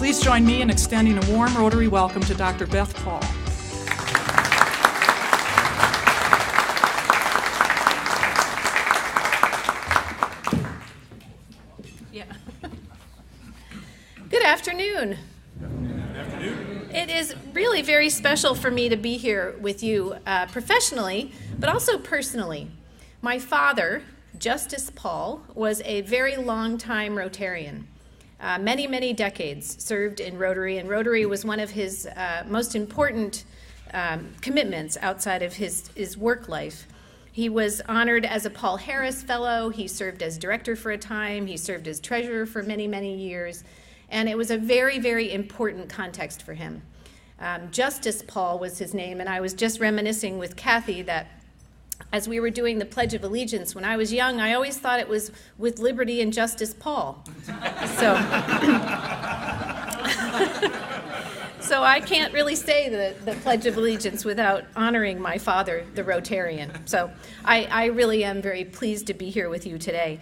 Please join me in extending a warm Rotary welcome to Dr. Beth Paul. Good afternoon. It is really very special for me to be here with you professionally, but also personally. My father, Justice Paul, was a very long-time Rotarian. Many decades served in Rotary, and Rotary was one of his most important commitments outside of his work life. He was honored as a Paul Harris Fellow. He served as director for a time. He served as treasurer for many years. And it was a very important context for him. Justice Paul was his name, and I was just reminiscing with Kathy that as we were doing the Pledge of Allegiance, when I was young, I always thought it was with liberty and justice Paul. So I can't really say the Pledge of Allegiance without honoring my father, the Rotarian. So I really am very pleased to be here with you today.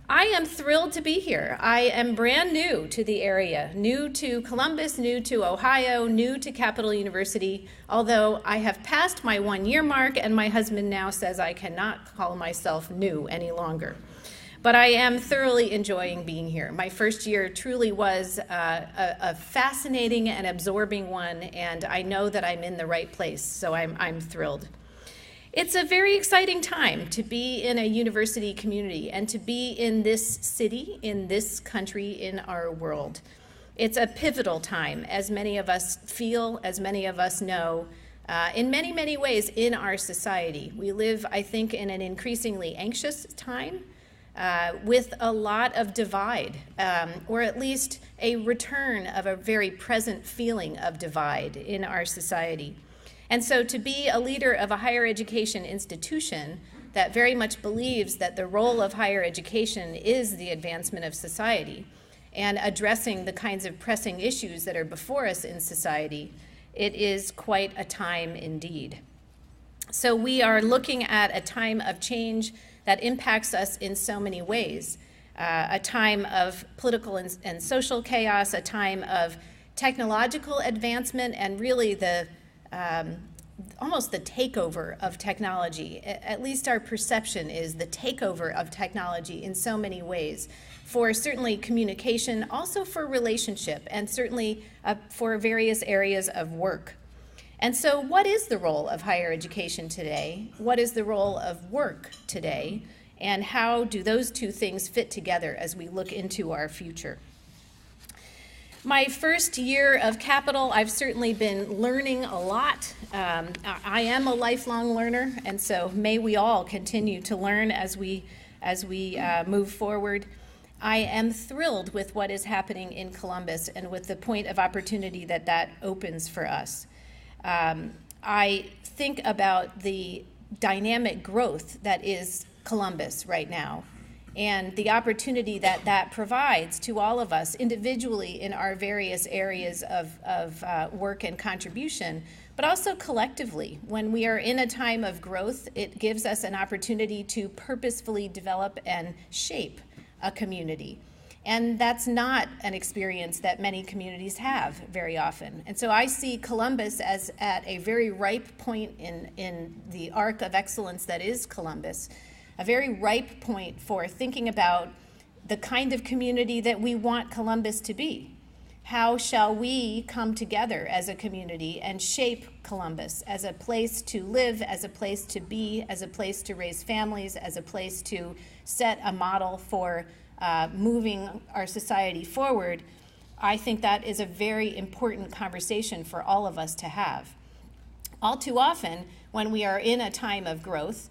I am thrilled to be here. I am brand new to the area, new to Columbus, new to Ohio, new to Capital University, although I have passed my 1-year mark and my husband now says I cannot call myself new any longer. But I am thoroughly enjoying being here. My first year truly was a fascinating and absorbing one, and I know that I'm in the right place, so I'm thrilled. It's a very exciting time to be in a university community and to be in this city, in this country, in our world. It's a pivotal time, as many of us feel, as many of us know, in many ways in our society. We live, I think, in an increasingly anxious time with a lot of divide, or at least a return of a very present feeling of divide in our society. And so to be a leader of a higher education institution that very much believes that the role of higher education is the advancement of society and addressing the kinds of pressing issues that are before us in society, it is quite a time indeed. So we are looking at a time of change that impacts us in so many ways, a time of political and social chaos, a time of technological advancement, and really almost the takeover of technology. At least our perception is the takeover of technology in so many ways, for certainly communication, also for relationship, and certainly for various areas of work. And so what is the role of higher education today? What is the role of work today? And how do those two things fit together as we look into our future? My first year of Capital, I've certainly been learning a lot. I am a lifelong learner, and so may we all continue to learn as we move forward. I am thrilled with what is happening in Columbus and with the point of opportunity that opens for us. I think about the dynamic growth that is Columbus right now, and the opportunity that provides to all of us individually in our various areas of work and contribution, but also collectively. When we are in a time of growth, it gives us an opportunity to purposefully develop and shape a community. And that's not an experience that many communities have very often. And so I see Columbus as at a very ripe point in the arc of excellence that is Columbus, a very ripe point for thinking about the kind of community that we want Columbus to be. How shall we come together as a community and shape Columbus as a place to live, as a place to be, as a place to raise families, as a place to set a model for moving our society forward? I think that is a very important conversation for all of us to have. All too often, when we are in a time of growth,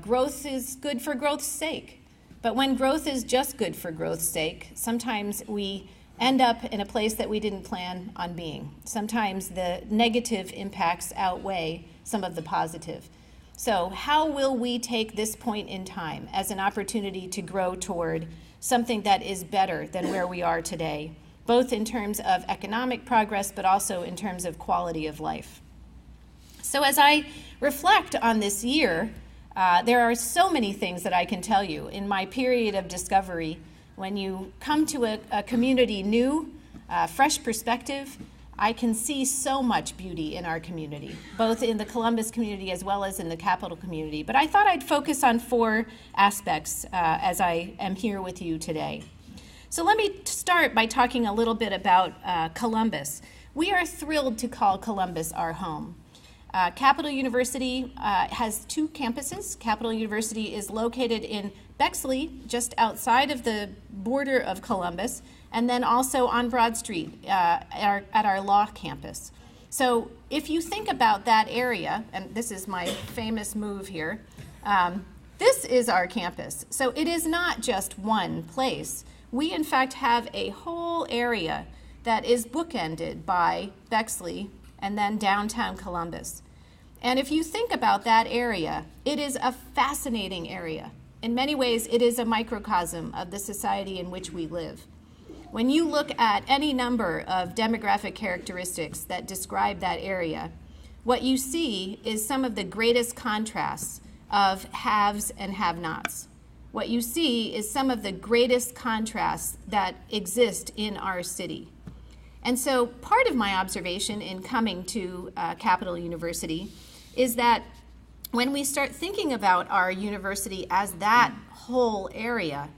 growth is good for growth's sake. But when growth is just good for growth's sake, sometimes we end up in a place that we didn't plan on being. Sometimes the negative impacts outweigh some of the positive. So how will we take this point in time as an opportunity to grow toward something that is better than where we are today, both in terms of economic progress, but also in terms of quality of life? So as I reflect on this year, there are so many things that I can tell you. In my period of discovery, when you come to a community new, fresh perspective, I can see so much beauty in our community, both in the Columbus community as well as in the Capital community. But I thought I'd focus on 4 aspects as I am here with you today. So let me start by talking a little bit about Columbus. We are thrilled to call Columbus our home. Capital University has 2 campuses. Capital University is located in Bexley, just outside of the border of Columbus, and then also on Broad Street at our law campus. So if you think about that area, and this is my famous move here, this is our campus. So it is not just one place. We in fact have a whole area that is bookended by Bexley and then downtown Columbus. And if you think about that area, it is a fascinating area. In many ways, it is a microcosm of the society in which we live. When you look at any number of demographic characteristics that describe that area, what you see is some of the greatest contrasts of haves and have-nots. What you see is some of the greatest contrasts that exist in our city. And so part of my observation in coming to Capital University is that when we start thinking about our university as that whole area,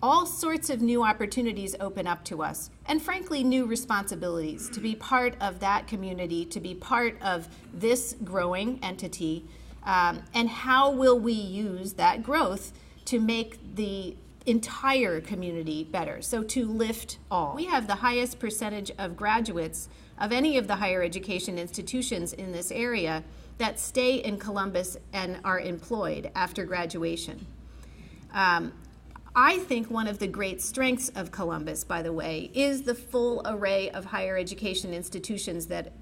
all sorts of new opportunities open up to us, and frankly, new responsibilities to be part of that community, to be part of this growing entity, and how will we use that growth to make the entire community better, so to lift all. We have the highest percentage of graduates of any of the higher education institutions in this area that stay in Columbus and are employed after graduation. I think one of the great strengths of Columbus, by the way, is the full array of higher education institutions that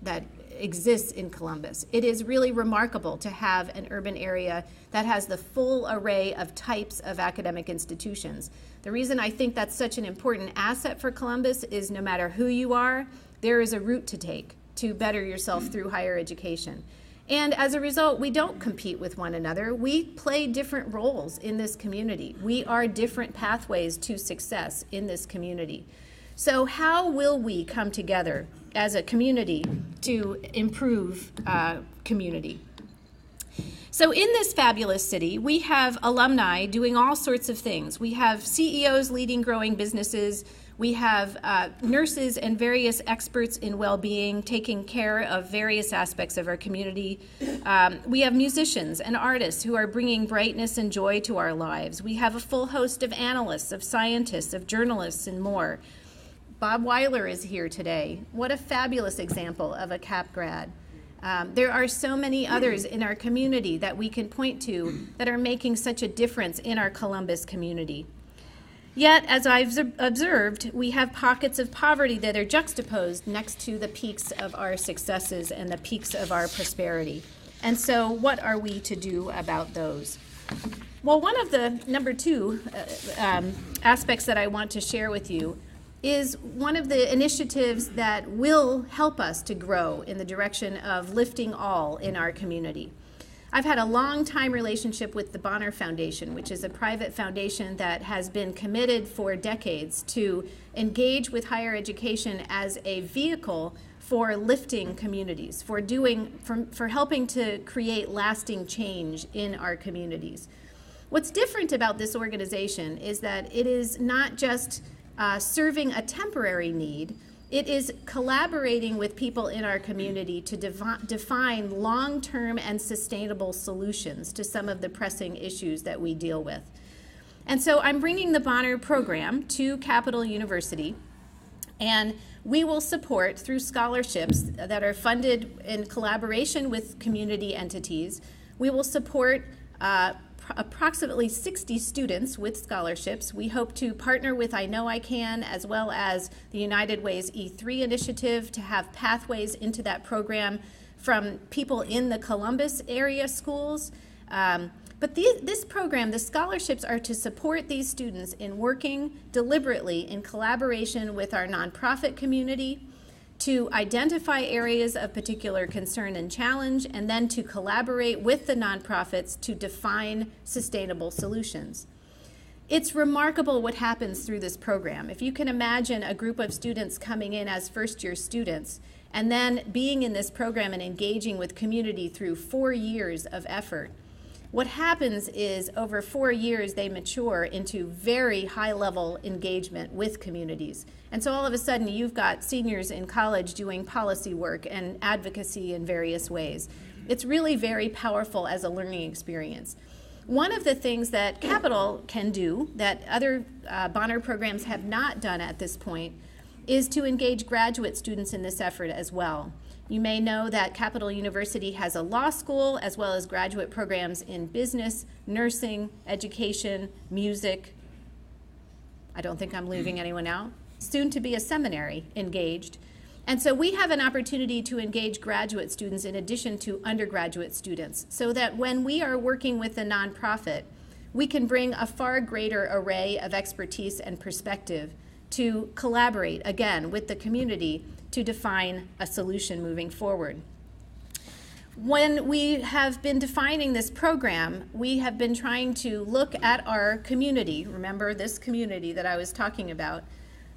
exists in Columbus. It is really remarkable to have an urban area that has the full array of types of academic institutions. The reason I think that's such an important asset for Columbus is no matter who you are, there is a route to take to better yourself through higher education. And as a result, we don't compete with one another. We play different roles in this community. We are different pathways to success in this community. So how will we come together as a community to improve community? So in this fabulous city, we have alumni doing all sorts of things. We have CEOs leading growing businesses. We have nurses and various experts in well-being taking care of various aspects of our community. We have musicians and artists who are bringing brightness and joy to our lives. We have a full host of analysts, of scientists, of journalists, and more. Bob Weiler is here today. What a fabulous example of a CAP grad. There are so many others in our community that we can point to that are making such a difference in our Columbus community. Yet, as I've observed, we have pockets of poverty that are juxtaposed next to the peaks of our successes and the peaks of our prosperity. And so what are we to do about those? Well, one of the number 2 aspects that I want to share with you is one of the initiatives that will help us to grow in the direction of lifting all in our community. I've had a long-time relationship with the Bonner Foundation, which is a private foundation that has been committed for decades to engage with higher education as a vehicle for lifting communities, for helping to create lasting change in our communities. What's different about this organization is that it is not just serving a temporary need. It is collaborating with people in our community to define long-term and sustainable solutions to some of the pressing issues that we deal with. And so I'm bringing the Bonner program to Capital University, and we will support through scholarships that are funded in collaboration with community entities. We will support approximately 60 students with scholarships. We hope to partner with I Know I Can as well as the United Way's E3 initiative to have pathways into that program from people in the Columbus area schools. But this program, the scholarships are to support these students in working deliberately in collaboration with our nonprofit community, to identify areas of particular concern and challenge, and then to collaborate with the nonprofits to define sustainable solutions. It's remarkable what happens through this program. If you can imagine a group of students coming in as first-year students and then being in this program and engaging with community through 4 years of effort, what happens is over 4 years they mature into very high-level engagement with communities. And so all of a sudden you've got seniors in college doing policy work and advocacy in various ways. It's really very powerful as a learning experience. One of the things that Capital can do that other Bonner programs have not done at this point is to engage graduate students in this effort as well. You may know that Capital University has a law school as well as graduate programs in business, nursing, education, music. I don't think I'm leaving anyone out. Soon to be a seminary engaged. And so we have an opportunity to engage graduate students in addition to undergraduate students so that when we are working with a nonprofit, we can bring a far greater array of expertise and perspective to collaborate, again, with the community to define a solution moving forward. When we have been defining this program, we have been trying to look at our community, remember this community that I was talking about,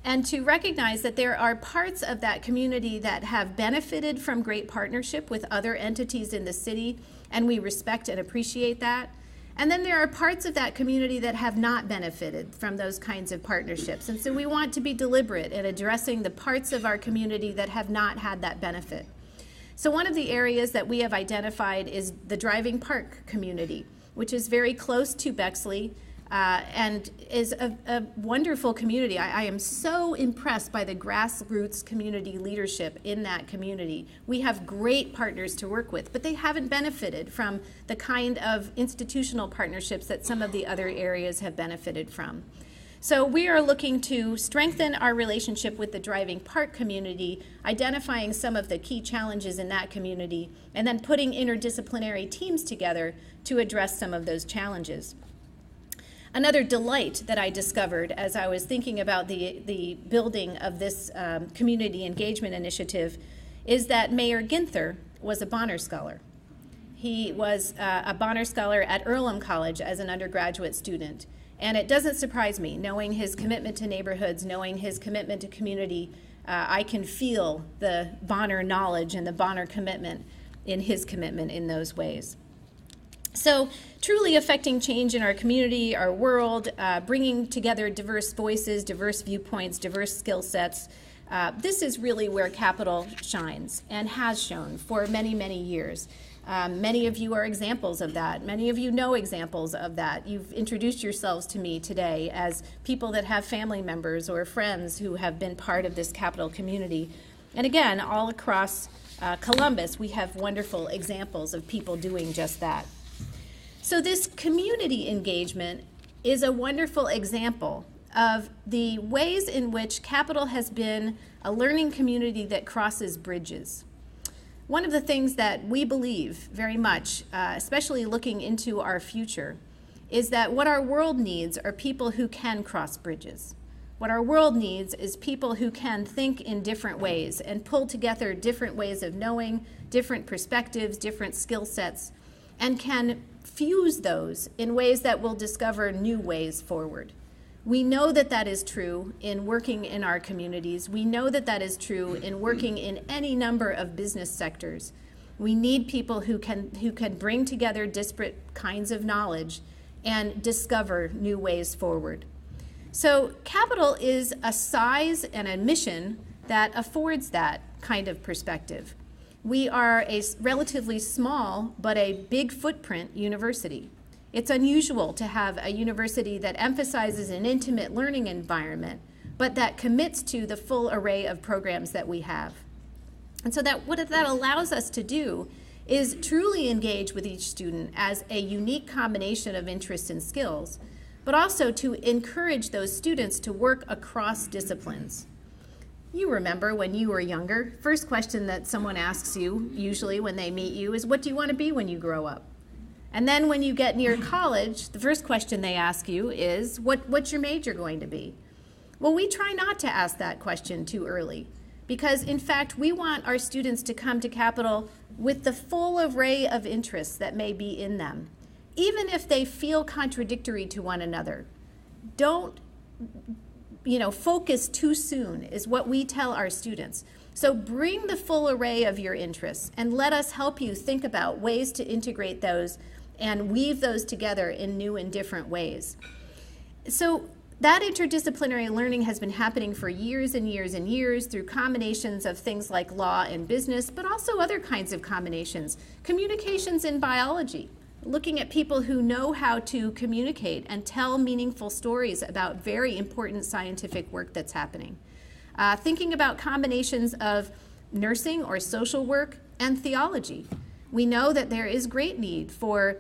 and to recognize that there are parts of that community that have benefited from great partnership with other entities in the city, and we respect and appreciate that. And then there are parts of that community that have not benefited from those kinds of partnerships. And so we want to be deliberate in addressing the parts of our community that have not had that benefit. So one of the areas that we have identified is the driving park community, which is very close to Bexley, and is a wonderful community. I am so impressed by the grassroots community leadership in that community. We have great partners to work with, but they haven't benefited from the kind of institutional partnerships that some of the other areas have benefited from. So we are looking to strengthen our relationship with the driving park community, identifying some of the key challenges in that community, and then putting interdisciplinary teams together to address some of those challenges. Another delight that I discovered as I was thinking about the building of this community engagement initiative is that Mayor Ginther was a Bonner Scholar. He was a Bonner Scholar at Earlham College as an undergraduate student. And it doesn't surprise me, knowing his commitment to neighborhoods, knowing his commitment to community, I can feel the Bonner knowledge and the Bonner commitment in his commitment in those ways. So truly affecting change in our community, our world, bringing together diverse voices, diverse viewpoints, diverse skill sets. This is really where Capital shines and has shown for many, many years. Many of you are examples of that. Many of you know examples of that. You've introduced yourselves to me today as people that have family members or friends who have been part of this Capital community. And again, all across Columbus, we have wonderful examples of people doing just that. So this community engagement is a wonderful example of the ways in which Capital has been a learning community that crosses bridges. One of the things that we believe very much, especially looking into our future, is that what our world needs are people who can cross bridges. What our world needs is people who can think in different ways and pull together different ways of knowing, different perspectives, different skill sets, and can fuse those in ways that will discover new ways forward. We know that that is true in working in our communities. We know that that is true in working in any number of business sectors. We need people who can bring together disparate kinds of knowledge and discover new ways forward. So Capital is a size and a mission that affords that kind of perspective. We are a relatively small but a big footprint university. It's unusual to have a university that emphasizes an intimate learning environment, but that commits to the full array of programs that we have. And so what that allows us to do is truly engage with each student as a unique combination of interests and skills, but also to encourage those students to work across disciplines. You remember when you were younger, first question that someone asks you, usually when they meet you, is what do you want to be when you grow up? And then when you get near college, the first question they ask you is, what's your major going to be? Well, we try not to ask that question too early, because in fact, we want our students to come to Capital with the full array of interests that may be in them, even if they feel contradictory to one another. don't focus too soon is what we tell our students. So bring the full array of your interests and let us help you think about ways to integrate those and weave those together in new and different ways. So that interdisciplinary learning has been happening for years and years and years through combinations of things like law and business, but also other kinds of combinations. Communications in biology, looking at people who know how to communicate and tell meaningful stories about very important scientific work that's happening. Thinking about combinations of nursing or social work and theology. We know that there is great need for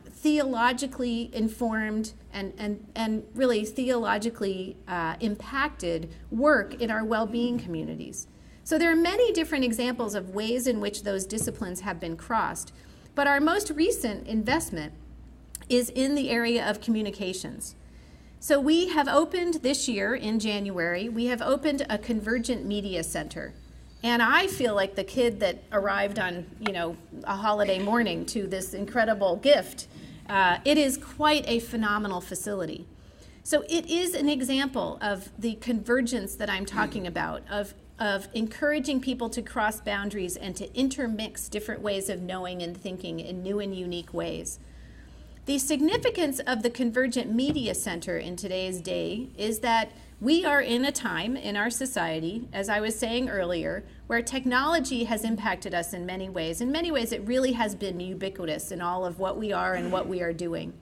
theologically informed and really theologically impacted work in our well-being communities. So there are many different examples of ways in which those disciplines have been crossed, but our most recent investment is in the area of communications. So we have opened this year in January, we have opened a Convergent Media Center. And I feel like the kid that arrived on, a holiday morning to this incredible gift. It is quite a phenomenal facility. So it is an example of the convergence that I'm talking about, of encouraging people to cross boundaries and to intermix different ways of knowing and thinking in new and unique ways. The significance of the Convergent Media Center in today's day is that we are in a time in our society, as I was saying earlier, where technology has impacted us in many ways. In many ways, it really has been ubiquitous in all of what we are and what we are doing.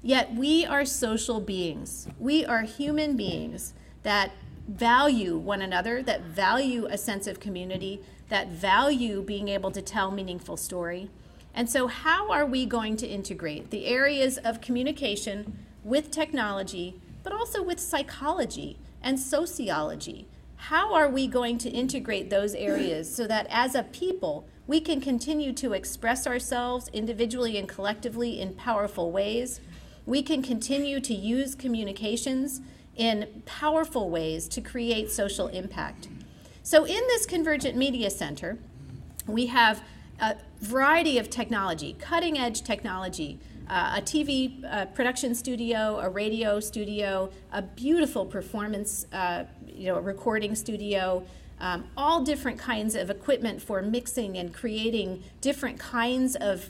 Yet we are social beings. We are human beings that value one another, that value a sense of community, that value being able to tell meaningful story. And so how are we going to integrate the areas of communication with technology, but also with psychology and sociology? How are we going to integrate those areas so that as a people, we can continue to express ourselves individually and collectively in powerful ways? We can continue to use communications in powerful ways to create social impact. So in this Convergent Media Center, we have a variety of technology, cutting edge technology, a TV production studio, a radio studio, a beautiful performance recording studio, all different kinds of equipment for mixing and creating different kinds of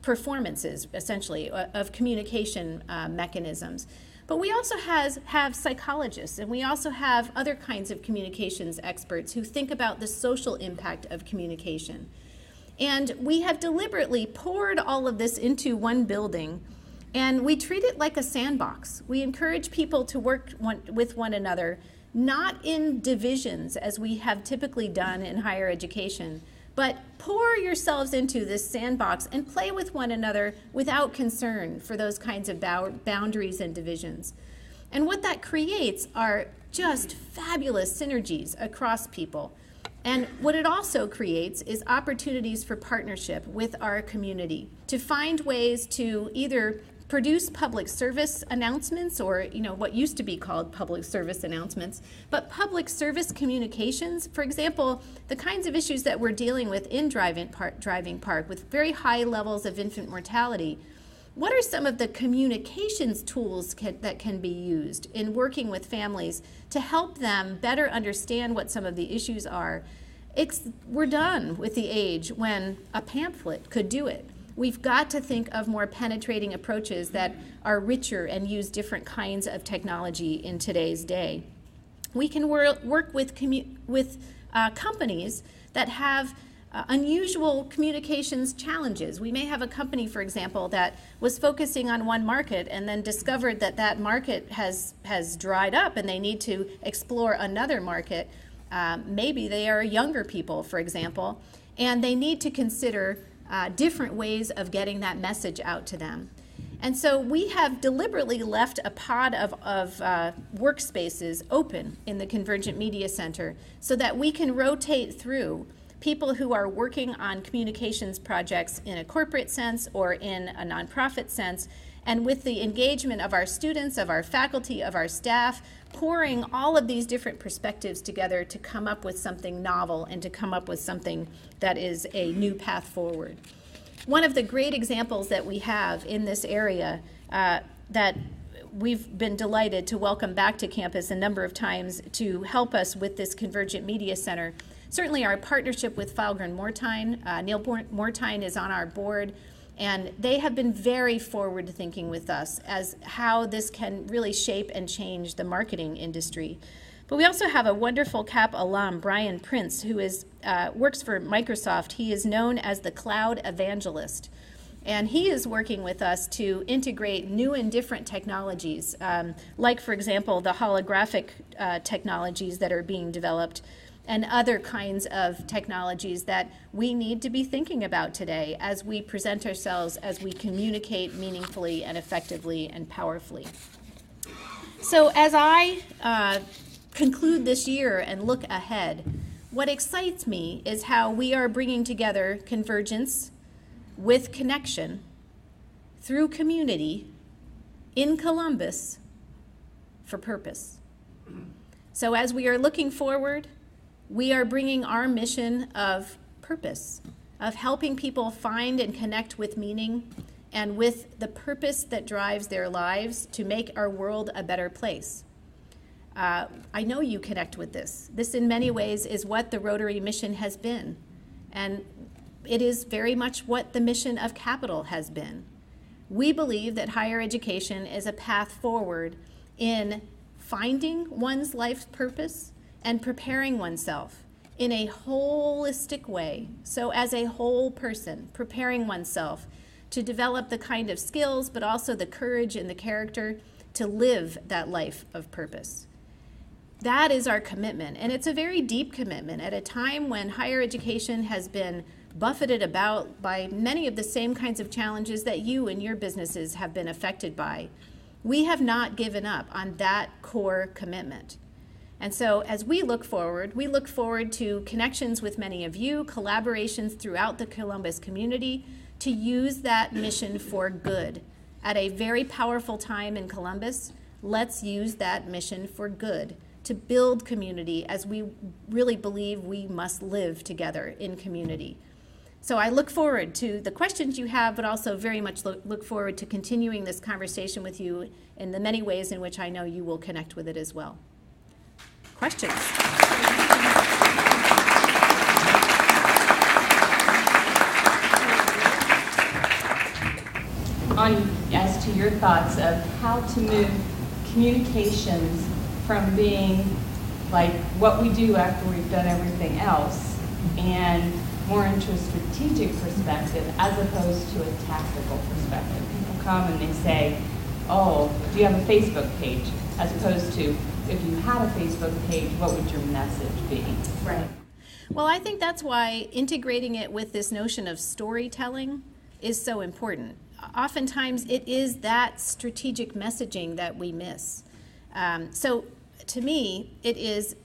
performances, essentially, of communication mechanisms. But we also have psychologists, and we also have other kinds of communications experts who think about the social impact of communication. And we have deliberately poured all of this into one building, and we treat it like a sandbox. We encourage people to work with one another, not in divisions as we have typically done in higher education, but pour yourselves into this sandbox and play with one another without concern for those kinds of boundaries and divisions. And what that creates are just fabulous synergies across people. And what it also creates is opportunities for partnership with our community to find ways to either produce public service announcements, or what used to be called public service announcements, but public service communications. For example, the kinds of issues that we're dealing with in driving park with very high levels of infant mortality. What are some of the communications tools that can be used in working with families to help them better understand what some of the issues are? We're done with the age when a pamphlet could do it. We've got to think of more penetrating approaches that are richer and use different kinds of technology in today's day. We can work with companies that have unusual communications challenges. We may have a company, for example, that was focusing on one market and then discovered that that market has dried up and they need to explore another market. Maybe they are younger people, for example, and they need to consider different ways of getting that message out to them. And so we have deliberately left a pod of workspaces open in the Convergent Media Center so that we can rotate through people who are working on communications projects in a corporate sense or in a nonprofit sense, and with the engagement of our students, of our faculty, of our staff, pouring all of these different perspectives together to come up with something novel and to come up with something that is a new path forward. One of the great examples that we have in this area that we've been delighted to welcome back to campus a number of times to help us with this Convergent Media Center. Certainly our partnership with Falgren Mortine, Neil Mortine is on our board, and they have been very forward thinking with us as how this can really shape and change the marketing industry. But we also have a wonderful CAP alum, Brian Prince, who works for Microsoft. He is known as the Cloud Evangelist. And he is working with us to integrate new and different technologies, like, for example, the holographic technologies that are being developed and other kinds of technologies that we need to be thinking about today as we present ourselves, as we communicate meaningfully and effectively and powerfully. So as I conclude this year and look ahead, what excites me is how we are bringing together convergence with connection through community in Columbus for purpose. So as we are looking forward, we are bringing our mission of purpose, of helping people find and connect with meaning and with the purpose that drives their lives to make our world a better place. I know you connect with this. This in many ways is what the Rotary mission has been. And it is very much what the mission of Capital has been. We believe that higher education is a path forward in finding one's life's purpose and preparing oneself in a holistic way. So as a whole person, preparing oneself to develop the kind of skills, but also the courage and the character to live that life of purpose. That is our commitment, and it's a very deep commitment at a time when higher education has been buffeted about by many of the same kinds of challenges that you and your businesses have been affected by. We have not given up on that core commitment. And so as we look forward to connections with many of you, collaborations throughout the Columbus community to use that mission for good. At a very powerful time in Columbus, let's use that mission for good, to build community as we really believe we must live together in community. So I look forward to the questions you have, but also very much look forward to continuing this conversation with you in the many ways in which I know you will connect with it as well. Questions? As to your thoughts of how to move communications from being like what we do after we've done everything else and more into a strategic perspective as opposed to a tactical perspective. People come and they say, oh, do you have a Facebook page? As opposed to, if you had a Facebook page, what would your message be? Right. Well, I think that's why integrating it with this notion of storytelling is so important. Oftentimes it is that strategic messaging that we miss. So to me, it is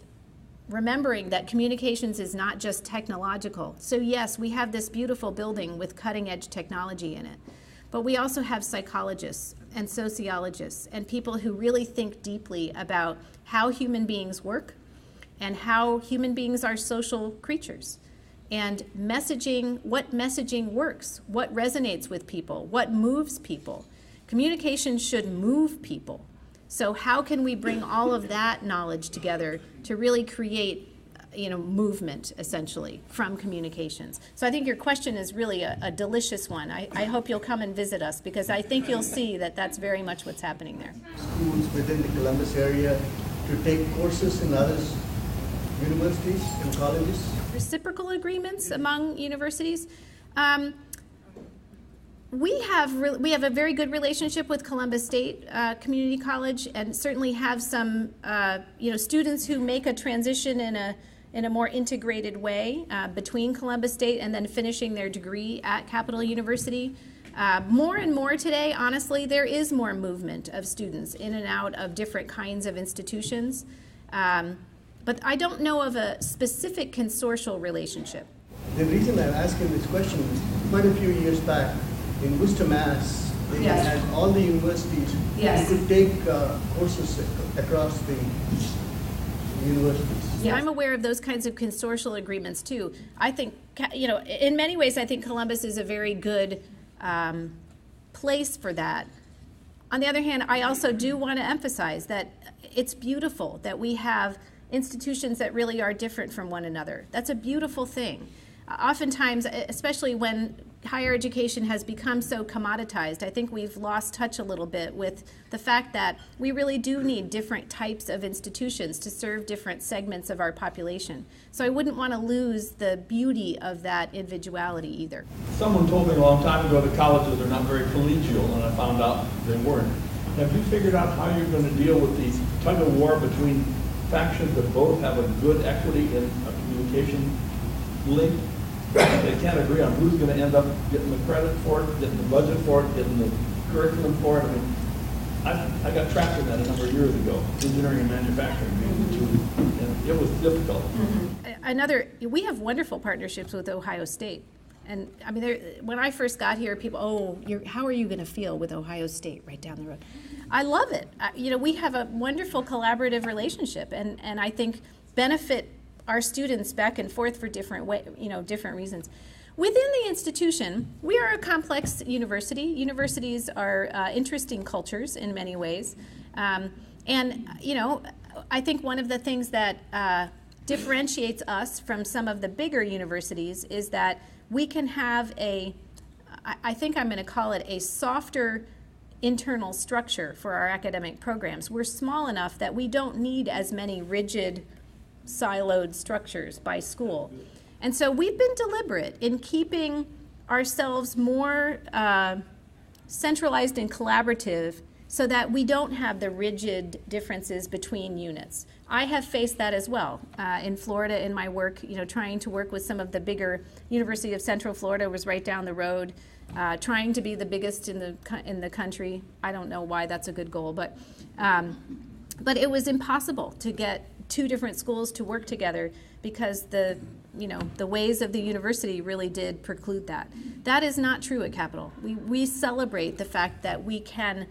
remembering that communications is not just technological. So yes, we have this beautiful building with cutting edge technology in it, but we also have psychologists and sociologists and people who really think deeply about how human beings work and how human beings are social creatures. And messaging, what messaging works, what resonates with people, what moves people. Communication should move people. So how can we bring all of that knowledge together to really create, movement, essentially, from communications? So I think your question is really a delicious one. I hope you'll come and visit us, because I think you'll see that that's very much what's happening there. Schools within the Columbus area to take courses in other universities and colleges? Reciprocal agreements among universities. We have a very good relationship with Columbus State Community College, and certainly have some students who make a transition in a more integrated way between Columbus State and then finishing their degree at Capital University. More and more today, honestly, there is more movement of students in and out of different kinds of institutions. But I don't know of a specific consortial relationship. The reason I'm asking this question is quite a few years back in Worcester, Mass, they had all the universities. Yes. You could take courses across the universities. Yeah, I'm aware of those kinds of consortial agreements too. I think, in many ways, I think Columbus is a very good place for that. On the other hand, I also do want to emphasize that it's beautiful that we have institutions that really are different from one another. That's a beautiful thing. Oftentimes, especially when higher education has become so commoditized, I think we've lost touch a little bit with the fact that we really do need different types of institutions to serve different segments of our population. So I wouldn't want to lose the beauty of that individuality either. Someone told me a long time ago that colleges are not very collegial, and I found out they weren't. Have you figured out how you're going to deal with the tug of war between factions that both have a good equity in a communication link? They can't agree on who's going to end up getting the credit for it, getting the budget for it, getting the curriculum for it. I mean, I got trapped in that a number of years ago, engineering and manufacturing being the two, and it was difficult. We have wonderful partnerships with Ohio State. And I mean, when I first got here, people, how are you going to feel with Ohio State right down the road? I love it. We have a wonderful collaborative relationship, and I think benefit our students back and forth for different reasons. Within the institution, we are a complex university. Universities are interesting cultures in many ways. I think one of the things that differentiates us from some of the bigger universities is that we can have I think I'm going to call it a softer internal structure for our academic programs. We're small enough that we don't need as many rigid siloed structures by school. And so we've been deliberate in keeping ourselves more centralized and collaborative so that we don't have the rigid differences between units. I have faced that as well in Florida in my work, trying to work with some of the bigger. University of Central Florida was right down the road, trying to be the biggest in the country. I don't know why that's a good goal, but it was impossible to get two different schools to work together because the ways of the university really did preclude that. That is not true at Capitol. We celebrate the fact that we can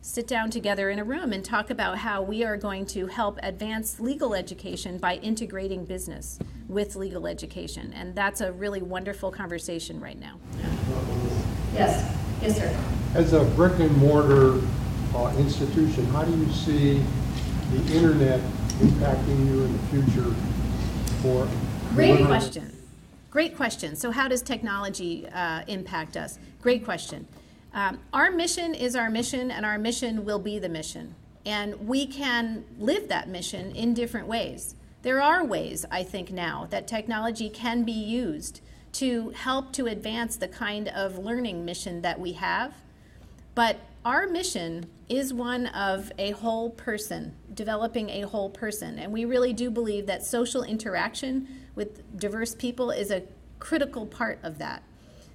sit down together in a room and talk about how we are going to help advance legal education by integrating business with legal education. And that's a really wonderful conversation right now. Yes, sir. As a brick and mortar institution, how do you see the internet impacting you in the future for Great question. So how does technology impact us? Great question. Our mission is our mission, and our mission will be the mission. And we can live that mission in different ways. There are ways, I think now, that technology can be used to help to advance the kind of learning mission that we have. But our mission is one of a whole person, developing a whole person. And we really do believe that social interaction with diverse people is a critical part of that.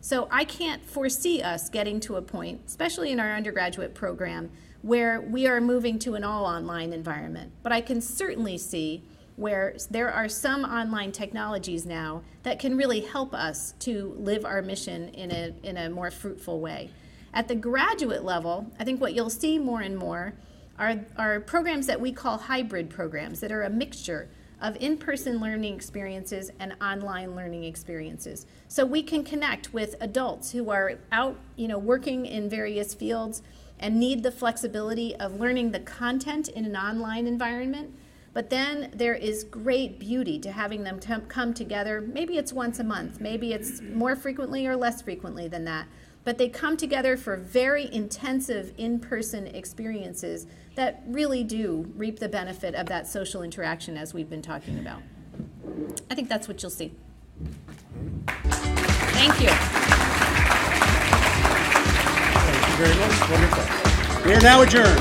So I can't foresee us getting to a point, especially in our undergraduate program, where we are moving to an all online environment. But I can certainly see where there are some online technologies now that can really help us to live our mission in a more fruitful way. At the graduate level, I think what you'll see more and more are programs that we call hybrid programs that are a mixture of in-person learning experiences and online learning experiences. So we can connect with adults who are out, working in various fields and need the flexibility of learning the content in an online environment. But then there is great beauty to having them come together. Maybe it's once a month, maybe it's more frequently or less frequently than that. But they come together for very intensive in-person experiences that really do reap the benefit of that social interaction as we've been talking about. I think that's what you'll see. Thank you. Thank you very much. Wonderful. We are now adjourned.